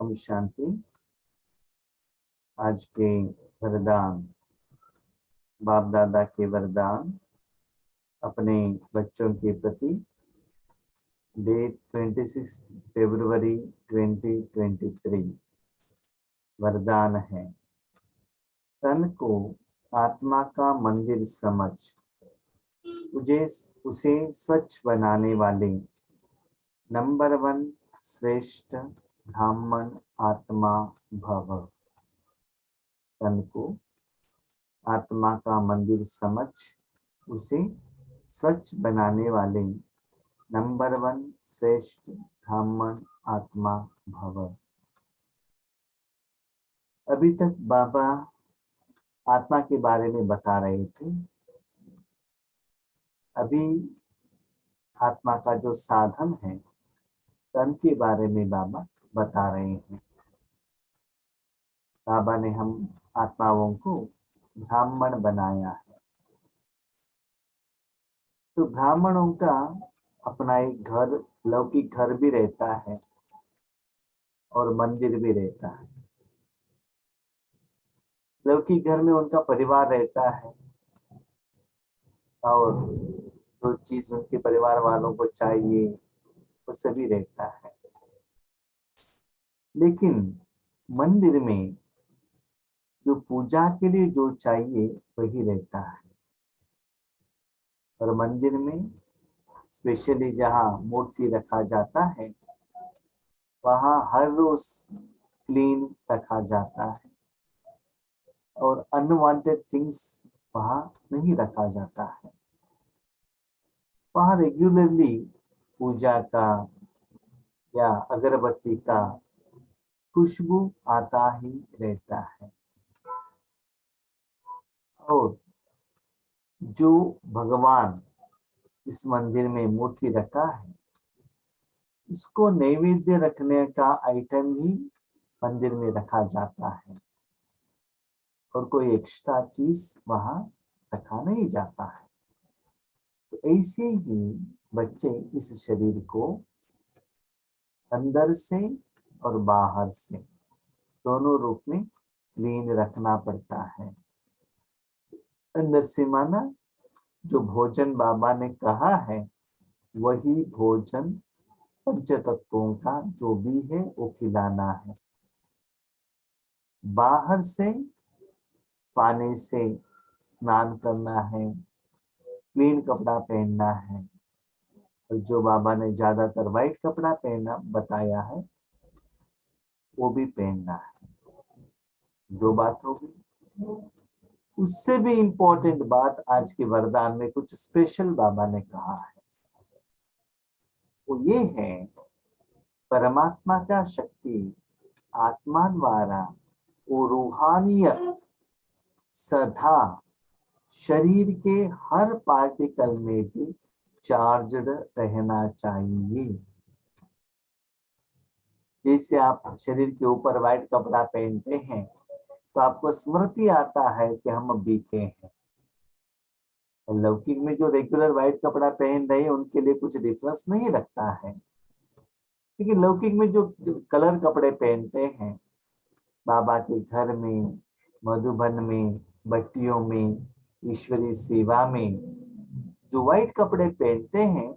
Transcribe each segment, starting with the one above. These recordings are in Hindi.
ओम शांति। आज के वरदान, बाप दादा के वरदान अपने बच्चों के प्रति। डेट 26 फरवरी 2023। वरदान है, तन को आत्मा का मंदिर समझ उसे स्वच्छ बनाने वाले नंबर 1 श्रेष्ठ ब्राह्मण आत्मा भव। तन को आत्मा का मंदिर समझ उसे स्वच्छ बनाने वाले नंबर 1 श्रेष्ठ ब्राह्मण आत्मा भव। अभी तक बाबा आत्मा के बारे में बता रहे थे। अभी आत्मा का जो साधन है, तन के बारे में बाबा बता रहे हैं। बाबा ने हम आत्माओं को ब्राह्मण बनाया है। तो ब्राह्मणों का अपना एक घर, लौकिक घर भी रहता है और मंदिर भी रहता है। लौकिक घर में उनका परिवार रहता है और जो चीज उनके परिवार वालों को चाहिए वो सभी रहता है। लेकिन मंदिर में जो पूजा के लिए जो चाहिए वही रहता है। और मंदिर में स्पेशली जहाँ मूर्ति रखा जाता है वहाँ हर रोज क्लीन रखा जाता है और अनवांटेड थिंग्स वहाँ नहीं रखा जाता है। वहाँ रेगुलरली पूजा का या अगरबत्ती का खुशबू आता ही रहता है। और जो भगवान इस मंदिर में मूर्ति रखा है, उसको नैवेद्य रखने का आइटम ही मंदिर में रखा जाता है और कोई एक्स्ट्रा चीज वहां रखा नहीं जाता है। तो ऐसे ही बच्चे इस शरीर को अंदर से और बाहर से दोनों रूप में क्लीन रखना पड़ता है। अंदर से माना जो भोजन बाबा ने कहा है वही भोजन पंच तत्वों का जो भी है वो खिलाना है। बाहर से पानी से स्नान करना है, क्लीन कपड़ा पहनना है। और जो बाबा ने ज्यादातर व्हाइट कपड़ा पहना बताया है वो भी पहनना है। दो बात होगी। उससे भी इंपॉर्टेंट बात आज के वरदान में कुछ स्पेशल बाबा ने कहा है, वो ये है, परमात्मा का शक्ति आत्मा द्वारा वो रूहानियत सदा शरीर के हर पार्टिकल में भी चार्जड रहना चाहिए। जैसे आप शरीर के ऊपर व्हाइट कपड़ा पहनते हैं तो आपको स्मृति आता है कि हम बीके हैं। लौकिक में जो रेगुलर व्हाइट कपड़ा पहन रहे हैं उनके लिए कुछ डिफरेंस नहीं लगता है, लेकिन लौकिक में जो कलर कपड़े पहनते हैं, बाबा के घर में, मधुबन में, बट्टियों में, ईश्वरीय सेवा में जो व्हाइट कपड़े पहनते हैं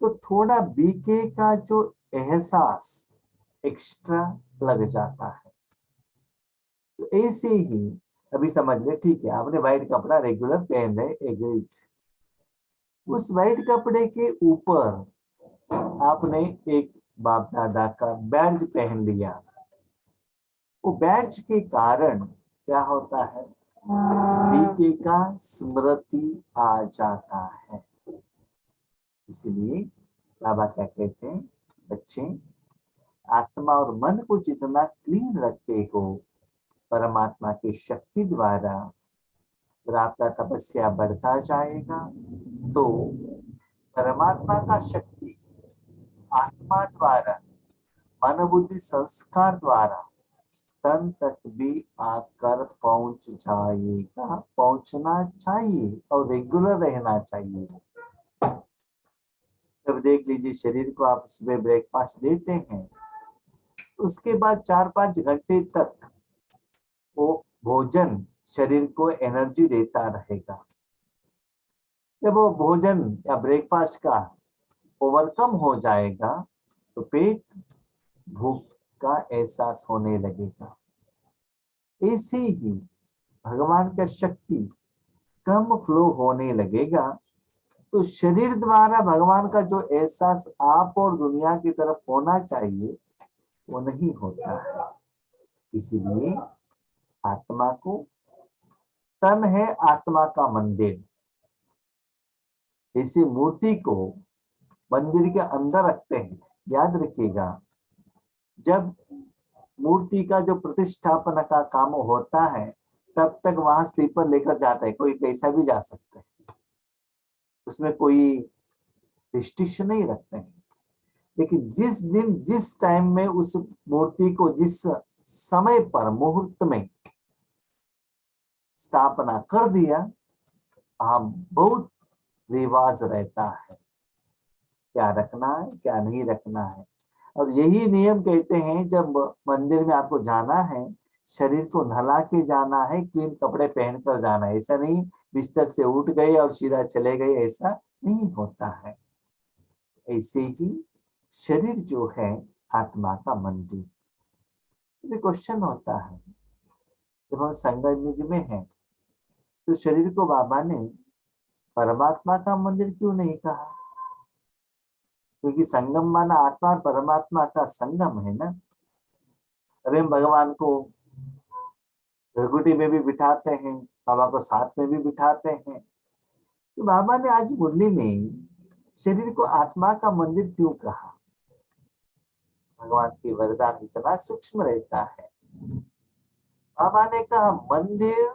तो थोड़ा बीके का जो एहसास एक्स्ट्रा लग जाता है। तो ऐसे ही अभी समझ ले, ठीक है आपने व्हाइट कपड़ा रेगुलर पहन रहे, एग्रीड। उस व्हाइट कपड़े के ऊपर आपने एक बाप दादा का बैज पहन लिया। वो बैज के कारण क्या होता है, बीके का स्मृति आ जाता है। इसलिए बाबा क्या कहते हैं, बच्चे आत्मा और मन को जितना क्लीन रखते हो परमात्मा की शक्ति द्वारा, और आपका तपस्या बढ़ता जाएगा तो परमात्मा का शक्ति आत्मा द्वारा, मन बुद्धि संस्कार द्वारा तन तक भी आकर पहुंच जाएगा, पहुंचना चाहिए और रेगुलर रहना चाहिए। जब देख लीजिए शरीर को आप सुबह ब्रेकफास्ट देते हैं उसके बाद 4-5 घंटे तक वो भोजन शरीर को एनर्जी देता रहेगा। जब वो भोजन या ब्रेकफास्ट का ओवरकम हो जाएगा तो पेट भूख का एहसास होने लगेगा। ऐसे ही भगवान का शक्ति कम फ्लो होने लगेगा तो शरीर द्वारा भगवान का जो एहसास आप और दुनिया की तरफ होना चाहिए वो नहीं होता है। इसीलिए आत्मा को, तन है आत्मा का मंदिर, इसी मूर्ति को मंदिर के अंदर रखते हैं। याद रखिएगा, जब मूर्ति का जो प्रतिष्ठापन का काम होता है तब तक वहां स्लीपर लेकर जाता है, कोई कैसा भी जा सकता है, उसमें कोई रिस्ट्रिक्शन नहीं रखते हैं। लेकिन जिस दिन जिस टाइम में उस मूर्ति को जिस समय पर मुहूर्त में स्थापना कर दिया, हम बहुत रिवाज रहता है, क्या रखना है क्या नहीं रखना है। और यही नियम कहते हैं, जब मंदिर में आपको जाना है शरीर को नहला के जाना है, क्लीन कपड़े पहनकर जाना है। ऐसा नहीं बिस्तर से उठ गए और सीधा चले गए, ऐसा नहीं होता है। ऐसे ही शरीर जो है आत्मा का मंदिर। क्वेश्चन होता है, जब हम संगम युग में हैं तो शरीर को बाबा ने परमात्मा का मंदिर क्यों नहीं कहा? क्योंकि संगम माना आत्मा और परमात्मा का संगम है ना। अरे भगवान को भृगुटी में भी बिठाते हैं, बाबा को साथ में भी बिठाते हैं। तो बाबा ने आज मुरली में शरीर को आत्मा का मंदिर क्यों कहा? भगवान की वरदान इतना सूक्ष्म रहता है। बाबा ने कहा मंदिर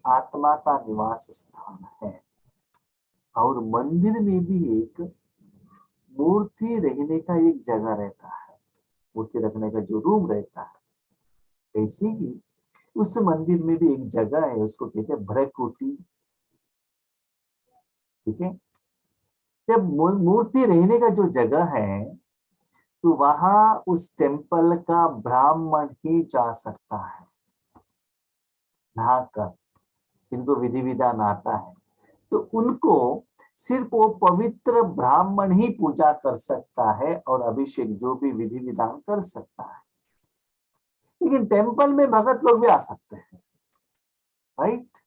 आत्मा का निवास स्थान है, और मंदिर में भी एक मूर्ति रहने का एक जगह रहता है, मूर्ति रखने का जो रूम रहता है। ऐसे ही उस मंदिर में भी एक जगह है, उसको कहते हैं भ्रकुटी। ठीक है, जब मूर्ति रहने का जो जगह है तो वहां उस टेम्पल का ब्राह्मण ही जा सकता है नहाकर, इनको विधि विधान आता है, तो उनको सिर्फ वो पवित्र ब्राह्मण ही पूजा कर सकता है और अभिषेक जो भी विधि विधान कर सकता है। लेकिन टेम्पल में भगत लोग भी आ सकते हैं, राइट।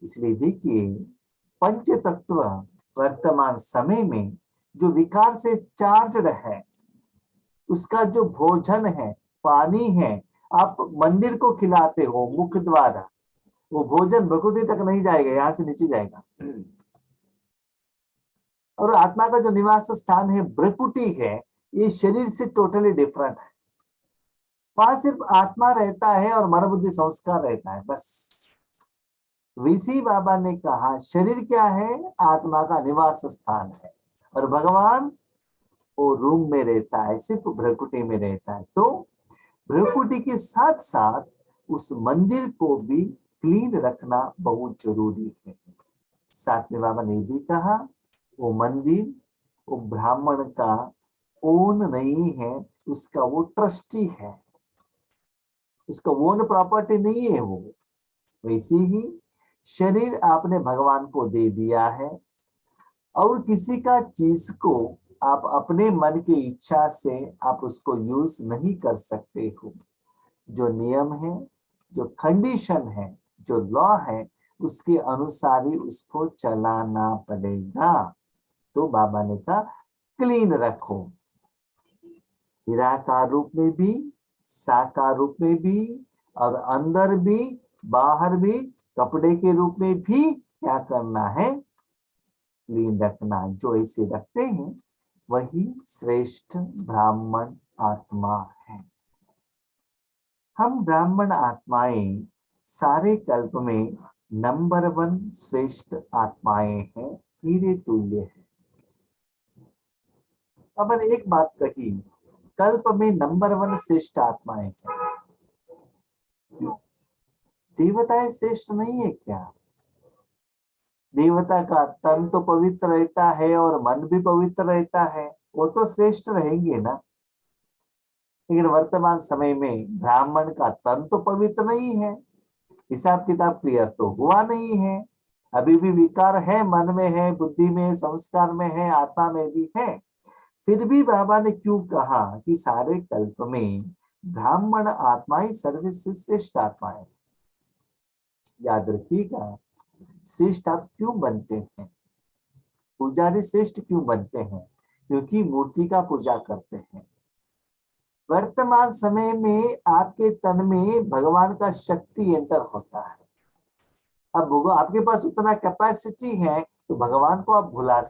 इसलिए देखिए, पंच तत्व वर्तमान समय में जो विकार से चार्जड है, उसका जो भोजन है, पानी है, आप मंदिर को खिलाते हो मुख द्वारा, वो भोजन भकुटी तक नहीं जाएगा, यहां से नीचे जाएगा। और आत्मा का जो निवास स्थान है भ्रकुटी है, ये शरीर से टोटली डिफरेंट है। वहां सिर्फ आत्मा रहता है और मन बुद्धि संस्कार रहता है, बस। वीसी बाबा ने कहा शरीर क्या है? आत्मा का निवास स्थान है, और भगवान वो रूम में रहता है, सिर्फ भ्रकुटी में रहता है। तो भ्रकुटी के साथ साथ उस मंदिर को भी क्लीन रखना बहुत जरूरी है। साथ में बाबा ने भी कहा वो मंदिर वो ब्राह्मण का ओन नहीं है, उसका वो ट्रस्टी है, उसका ओन प्रॉपर्टी नहीं है वो। वैसे ही शरीर आपने भगवान को दे दिया है, और किसी का चीज को आप अपने मन की इच्छा से आप उसको यूज नहीं कर सकते हो। जो नियम है, जो कंडीशन है, जो लॉ है, उसके अनुसार ही उसको चलाना पड़ेगा। तो बाबा ने कहा क्लीन रखो, निराकार रूप में भी, साकार रूप में भी, और अंदर भी बाहर भी, कपड़े के रूप में भी क्या करना है? क्लीन रखना। जो ऐसे रखते हैं वही श्रेष्ठ ब्राह्मण आत्मा है। हम ब्राह्मण आत्माएं सारे कल्प में नंबर 1 श्रेष्ठ आत्माएं हैं, हीरे तुल्य है। अब मैंने एक बात कही, कल्प में नंबर 1 श्रेष्ठ आत्माएं हैं, देवताएं श्रेष्ठ नहीं है क्या? देवता का तन तो पवित्र रहता है और मन भी पवित्र रहता है, वो तो श्रेष्ठ रहेंगे ना। लेकिन वर्तमान समय में ब्राह्मण का तन तो पवित्र नहीं है, हिसाब किताब क्लियर तो हुआ नहीं है, अभी भी विकार है, मन में है, बुद्धि में, संस्कार में है, आत्मा में भी है। फिर भी बाबा ने क्यों कहा कि सारे कल्प में ब्राह्मण आत्मा ही सर्वश्रेष्ठ श्रेष्ठ आत्मा है? याद रखिएगा, श्रेष्ठ आप क्यों बनते हैं? पुजारी श्रेष्ठ क्यों बनते हैं? क्योंकि मूर्ति का पूजा करते हैं। वर्तमान समय में आपके तन में भगवान का शक्ति एंटर होता है। अब आपके पास उतना कैपेसिटी है तो भगवान को आप बुला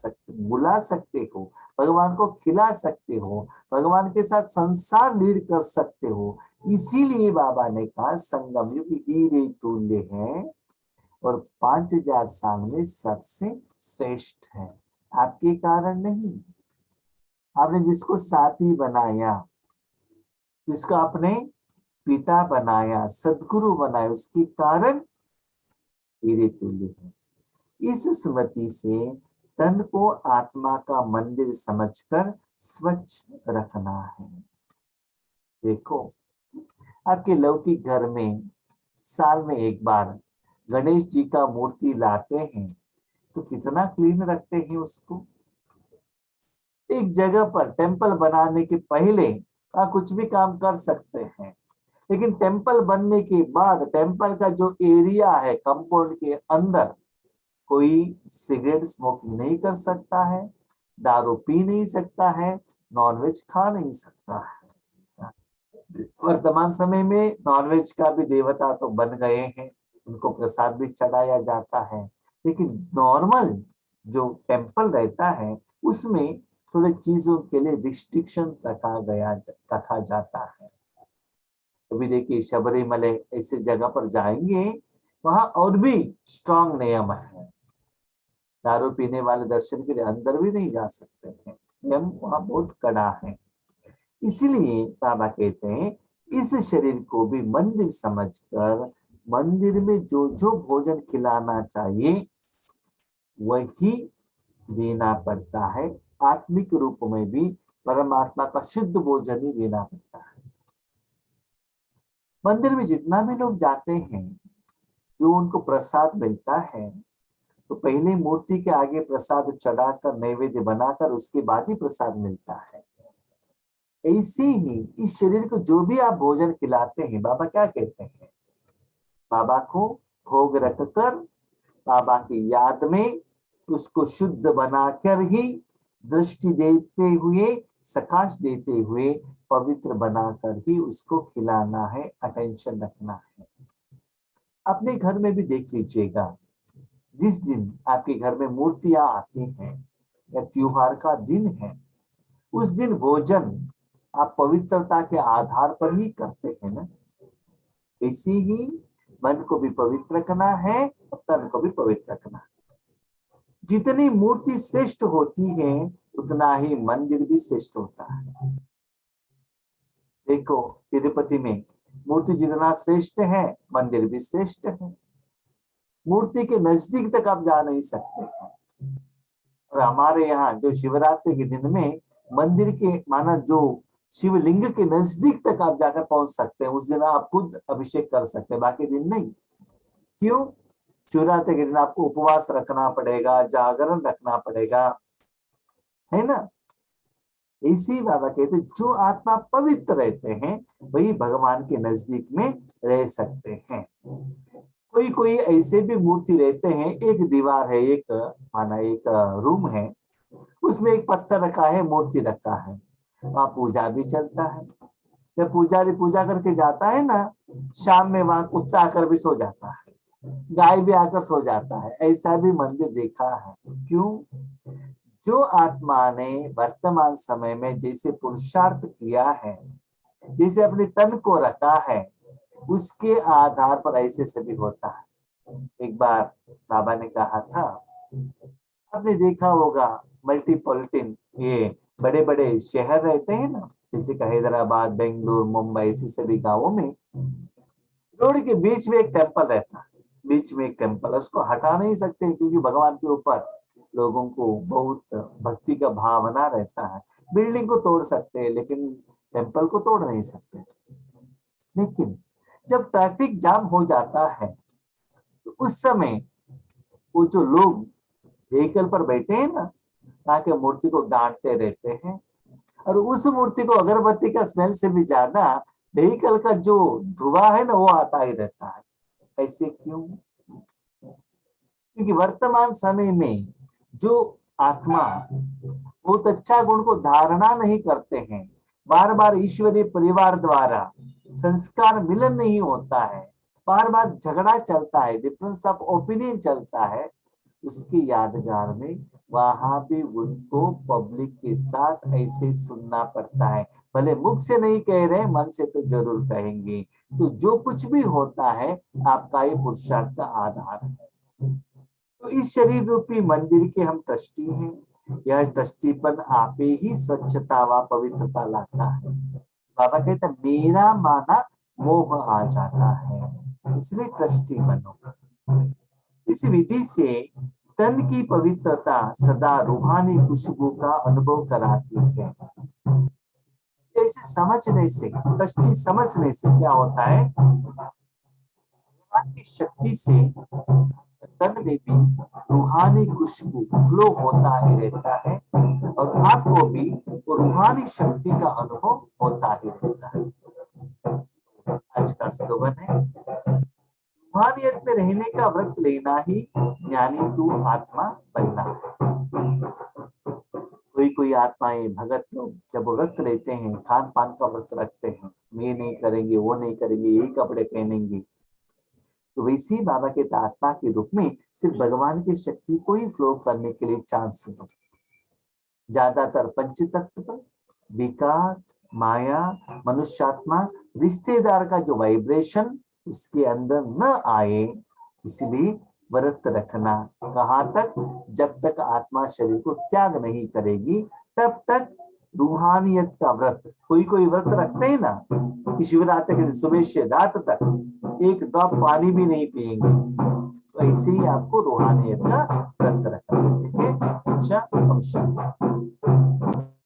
सकते हो, भगवान को खिला सकते हो, भगवान के साथ संसार लीड कर सकते हो। इसीलिए बाबा ने कहा संगम युग हीरे तुल्य है और 5000 साल में सबसे श्रेष्ठ है। आपके कारण नहीं, आपने जिसको साथी बनाया, जिसको आपने पिता बनाया, सदगुरु बनाया, उसके कारण हीरे तुल्य है। इस स्मृति से तन को आत्मा का मंदिर समझकर स्वच्छ रखना है। देखो, आपके लौकिक घर में साल में एक बार गणेश जी का मूर्ति लाते हैं तो कितना क्लीन रखते हैं उसको। एक जगह पर टेम्पल बनाने के पहले आप कुछ भी काम कर सकते हैं, लेकिन टेम्पल बनने के बाद टेम्पल का जो एरिया है कंपाउंड के अंदर कोई सिगरेट स्मोकिंग नहीं कर सकता है, दारू पी नहीं सकता है, नॉनवेज खा नहीं सकता है। वर्तमान समय में नॉनवेज का भी देवता तो बन गए हैं, उनको प्रसाद भी चढ़ाया जाता है, लेकिन नॉर्मल जो टेम्पल रहता है उसमें थोड़े चीजों के लिए रिस्ट्रिक्शन रखा जाता है। अभी देखिए शबरीमले ऐसे जगह पर जाएंगे, वहां और भी स्ट्रांग नियम है। दारू पीने वाले दर्शन के लिए अंदर भी नहीं जा सकते हैं, नियम वहां बहुत कड़ा है। इसलिए बाबा कहते हैं इस शरीर को भी मंदिर समझकर मंदिर में जो जो भोजन खिलाना चाहिए वही देना पड़ता है। आत्मिक रूप में भी परमात्मा का शुद्ध भोजन ही देना पड़ता है। मंदिर में जितना भी लोग जाते हैं, जो उनको प्रसाद मिलता है, तो पहले मूर्ति के आगे प्रसाद चढ़ाकर नैवेद्य बनाकर उसके बाद ही प्रसाद मिलता है। ऐसे ही इस शरीर को जो भी आप भोजन खिलाते हैं, बाबा क्या कहते हैं? बाबा को भोग रखकर बाबा की याद में उसको शुद्ध बनाकर ही, दृष्टि देते हुए, सकाश देते हुए, पवित्र बनाकर ही उसको खिलाना है, अटेंशन रखना है। अपने घर में भी देख लीजिएगा, जिस दिन आपके घर में मूर्तियां आती हैं या त्योहार का दिन है, उस दिन भोजन आप पवित्रता के आधार पर ही करते हैं ना। इसी ही मन को भी पवित्र रखना है और तन को भी पवित्र रखना है। जितनी मूर्ति श्रेष्ठ होती है उतना ही मंदिर भी श्रेष्ठ होता है। देखो तिरुपति में मूर्ति जितना श्रेष्ठ है मंदिर भी श्रेष्ठ है। मूर्ति के नजदीक तक आप जा नहीं सकते हैं। और हमारे यहाँ जो शिवरात्रि के दिन में मंदिर के माना जो शिवलिंग के नजदीक तक आप जाकर पहुंच सकते हैं, उस दिन आप खुद अभिषेक कर सकते हैं, बाकी दिन नहीं। क्यों? शिवरात्रि के दिन आपको उपवास रखना पड़ेगा, जागरण रखना पड़ेगा, है ना। इसी बाबा कहते जो आत्मा पवित्र रहते हैं वही भगवान के नजदीक में रह सकते हैं। कोई कोई ऐसे भी मूर्ति रहते हैं, एक दीवार है, एक माना एक रूम है, उसमें एक पत्थर रखा है, मूर्ति रखा है, वहां पूजा भी चलता है। जब पुजारी पूजा करके जाता है ना, शाम में वहां कुत्ता आकर भी सो जाता है, गाय भी आकर सो जाता है। ऐसा भी मंदिर देखा है। क्यों? जो आत्मा ने वर्तमान समय में जैसे पुरुषार्थ किया है, जैसे अपने तन को रखा है, उसके आधार पर ऐसे सभी होता है। एक बार बाबा ने कहा था, आपने देखा होगा मल्टीपॉलिटन, ये बड़े बड़े शहर रहते हैं ना, जैसे का हैदराबाद, बेंगलुरु, मुंबई, ऐसे सभी गांवों में रोड के बीच में एक टेम्पल रहता है। बीच में एक टेम्पल, उसको हटा नहीं सकते क्योंकि भगवान के ऊपर लोगों को बहुत भक्ति का भावना रहता है। बिल्डिंग को तोड़ सकते हैं लेकिन टेम्पल को तोड़ नहीं सकते। लेकिन जब ट्रैफिक जाम हो जाता है तो उस समय वो जो लोग व्हीकल पर बैठे हैं ना, ताकि मूर्ति को डांटते रहते हैं, और उस मूर्ति को अगरबत्ती का स्मेल से भी ज्यादा व्हीकल का जो धुआं है ना वो आता ही रहता है। ऐसे क्यों? क्योंकि वर्तमान समय में जो आत्मा बहुत अच्छा गुण को धारणा नहीं करते हैं, बार बार ईश्वरीय परिवार द्वारा संस्कार मिलन नहीं होता है, बार बार झगड़ा चलता है, डिफरेंस ऑफ ओपिनियन चलता है, उसकी यादगार में वहां भी उनको पब्लिक के साथ ऐसे सुनना पड़ता है। भले मुख से नहीं कह रहे, मन से तो जरूर कहेंगे। तो जो कुछ भी होता है आपका ये पुरुषार्थ का आधार है। तो इस शरीर रूपी मंदिर के हम ट्रस्टी हैं। यह ट्रस्टीपन आपे ही स्वच्छता व पवित्रता लाता है। बाबा कहते मेरा माना मोह आ जाता है, इसलिए ट्रस्टी बनो। इस विधि से तन की पवित्रता सदा रूहानी खुशबू का अनुभव कराती है। इसे समझने से, ट्रस्टी समझने से क्या होता है, भगवान की शक्ति से तन में भी रूहानी खुशबू फ्लो होता ही रहता है, और आपको भी रूहानी शक्ति का अनुभव होता ही रहता है। आज का स्लोगन है, रूहानियत में रहने का व्रत लेना ही ज्ञानी तू आत्मा बनना है। कोई कोई आत्माएं भगत लोग जब व्रत लेते हैं, खान पान का व्रत रखते हैं, ये नहीं करेंगे, वो नहीं करेंगे, यही कपड़े पहनेंगे, तो वैसे ही बाबा के आत्मा के रूप में सिर्फ भगवान की शक्ति को ही फ्लो करने के लिए चांस दो। ज्यादातर पंच तत्व, विकार, माया, मनुष्यात्मा, रिश्तेदार का जो वाइब्रेशन उसके अंदर न आए, इसलिए व्रत रखना। कहाँ तक? जब तक आत्मा शरीर को त्याग नहीं करेगी तब तक रूहानियत का व्रत। कोई कोई व्रत रखते हैं ना कि शिवरात्रि के दिन सुबह से रात तक एक ड्रॉप पानी भी नहीं पिएंगे, तो ऐसे ही आपको रूहानियत का व्रत रखना है। अच्छा,